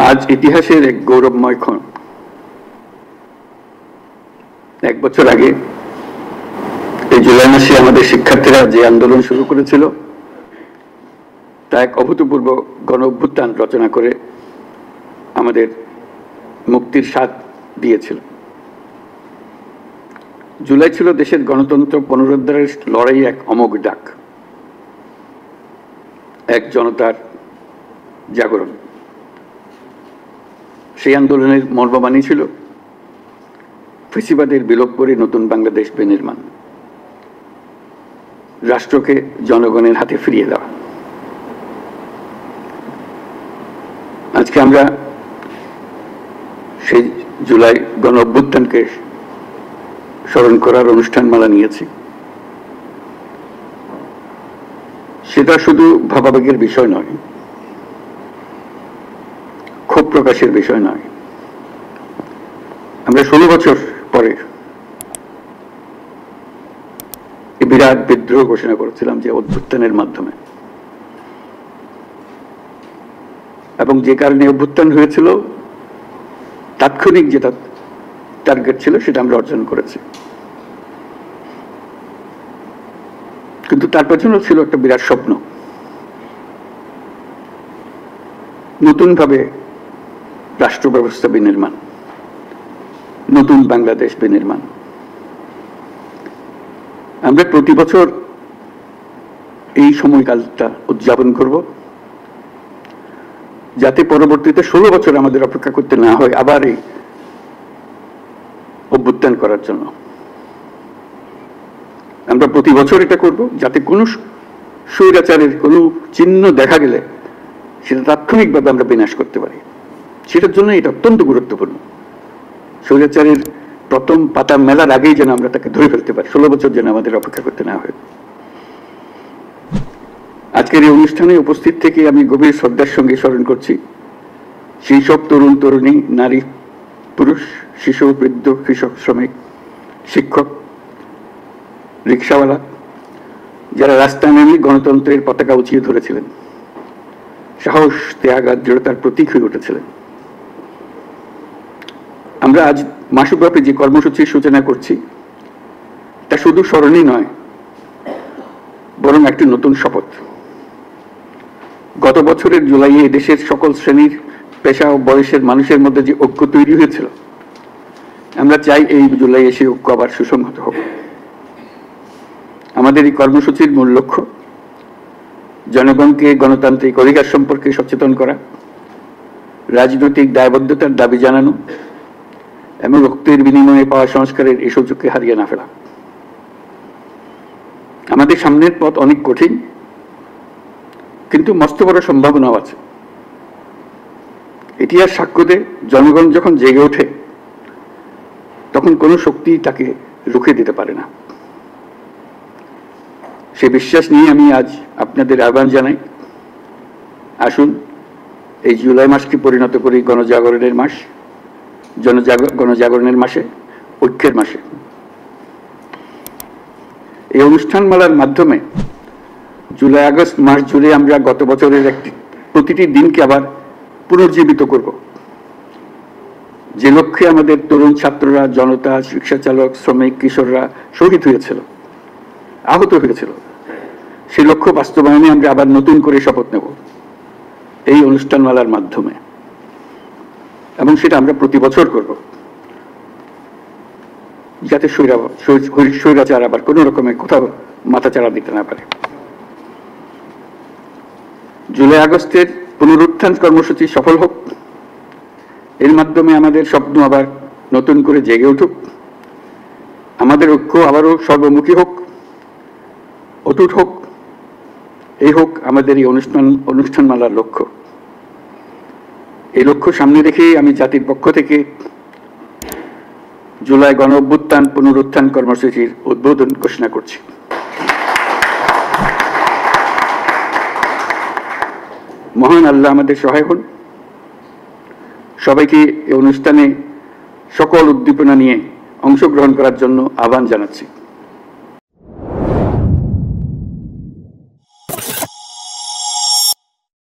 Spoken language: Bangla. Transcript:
আজ ইতিহাসের এক গৌরবময় ক্ষণ। এক বছর আগে এই জুলাই মাসে আমাদের শিক্ষার্থীরা যে আন্দোলন শুরু করেছিল তা এক অভূতপূর্ব গণ অভ্যুত্থান রচনা করে আমাদের মুক্তির স্বাদ দিয়েছিল। জুলাই ছিল দেশের গণতন্ত্র পুনরুদ্ধারের লড়াই এক অমোঘ ডাক, এক জনতার জাগরণ। সেই আন্দোলনের মর্মবাণী ছিল ফ্যাসিবাদের বিলোপ করে নতুন বাংলাদেশ বিনির্মাণ, রাষ্ট্রকে জনগণের হাতে ফিরিয়ে দেওয়া। আজকে আমরা সেই জুলাই গণ অভ্যুত্থানকে স্মরণ করার অনুষ্ঠানমালা নিয়েছি। সেটা শুধু ভাবাবেগের বিষয় নয়, ক্ষোভ প্রকাশের বিষয় নয়। আমরা 16 বছর পরে বিরাট বিদ্রোহ ঘোষণা করেছিলাম যে অভ্যুত্থানের মাধ্যমে, এবং যে কারণে অভ্যুত্থান হয়েছিল তাৎক্ষণিক যেটা টার্গেট ছিল সেটা আমরা অর্জন করেছি। কিন্তু তার পেছনেও ছিল একটা বিরাট স্বপ্ন, নতুনভাবে রাষ্ট্র ব্যবস্থা বিনির্মাণ, নতুন বাংলাদেশ বিনির্মাণ। আমরা প্রতি বছর এই সময়কালটা উদযাপন করব, যাতে পরবর্তীতে 16 বছর আমাদের অপেক্ষা করতে না হয় আবার এই অভ্যুত্থান করার জন্য। আমরা প্রতি বছর এটা করব, যাতে কোনো স্বৈরাচারের কোনো চিহ্ন দেখা গেলে সেটা তাৎক্ষণিকভাবে আমরা বিনাশ করতে পারি। সেটার জন্য এটা অত্যন্ত গুরুত্বপূর্ণ। স্বৈরাচারের প্রথম পাতা মেলার আগেই যেন আমরা তাকে ধরে ফেলতে পারি, 16 বছর যেন আমাদের অপেক্ষা করতে না হয়। আজকের এই অনুষ্ঠানে উপস্থিত থেকে আমি গভীর শ্রদ্ধার সঙ্গে স্মরণ করছি সেই সব তরুণ তরুণী, নারী পুরুষ, শিশু, বৃদ্ধ, কৃষক, শ্রমিক, শিক্ষক, রিক্সাওয়ালা, যারা রাস্তায় নেমে গণতন্ত্রের পতাকা উঁচিয়ে ধরেছিলেন, সাহস, ত্যাগ আর দৃঢ়তার প্রতীক হয়ে উঠেছিলেন। আমরা আজ মাসব্যাপী যে কর্মসূচির সূচনা করছি তা শুধু স্মরণই নয়, বরং একটি নতুন শপথ। গত বছরের জুলাইয়ে দেশের সকল শ্রেণীর, পেশা ও বয়সের মানুষের মধ্যে যে ঐক্য তৈরি হয়েছিল, আমরা চাই এই জুলাই এসে ঐক্য আবার সুসংহত হোক। আমাদের এই কর্মসূচির মূল লক্ষ্য জনগণকে গণতান্ত্রিক অধিকার সম্পর্কে সচেতন করা, রাজনৈতিক দায়বদ্ধতার দাবি জানানো এবং রক্তের বিনিময়ে পাওয়া সংস্কারের এই সুযোগকে হারিয়ে না ফেলা। আমাদের সামনের পথ অনেক কঠিন, কিন্তু মস্ত বড় সম্ভাবনাও আছে। ইতিহাস সাক্ষ্য দেয়, জনগণ যখন জেগে ওঠে তখন কোনো শক্তি তাকে রুখে দিতে পারে না। সে বিশ্বাস নিয়ে আমি আজ আপনাদের আহ্বান জানাই, আসুন এই জুলাই মাসকে পরিণত করি গণজাগরণের মাস, গণজাগরণের মাসে, ঐক্যের মাসে। এই অনুষ্ঠানমালার মাধ্যমে জুলাই আগস্ট মাস জুড়ে আমরা গত বছরের প্রতিটি দিনকে আবার পুনর্জীবিত করব, যে লক্ষ্যে আমাদের তরুণ ছাত্ররা, জনতা, রিক্সা চালক, শ্রমিক, কিশোররা শহীদ হয়েছিল, আহত হয়েছিল। সেই লক্ষ্য বাস্তবায়নে আমরা আবার নতুন করে শপথ নেব এই অনুষ্ঠানমালার মাধ্যমে, এবং সেটা আমরা প্রতি বছর করব, যাতে স্বৈরাচার আবার কোনো রকমের কোথাও মাথাচাড়া দিতে না পারে। জুলাই আগস্টের পুনরুত্থান কর্মসূচি সফল হোক, এর মাধ্যমে আমাদের স্বপ্ন আবার নতুন করে জেগে উঠুক, আমাদের ঐক্য আবারও সর্বমুখী হোক, অটুট হোক। এই হোক আমাদের এই অনুষ্ঠানমালার লক্ষ্য। এই লক্ষ্য সামনে রেখেই আমি জাতির পক্ষ থেকে জুলাই গণ অভ্যুত্থান পুনরুত্থান কর্মসূচির উদ্বোধন ঘোষণা করছি। মহান আল্লাহ আমাদের সহায় হন। সবাইকে এই অনুষ্ঠানে সকল উদ্দীপনা নিয়ে অংশগ্রহণ করার জন্য আহ্বান জানাচ্ছি।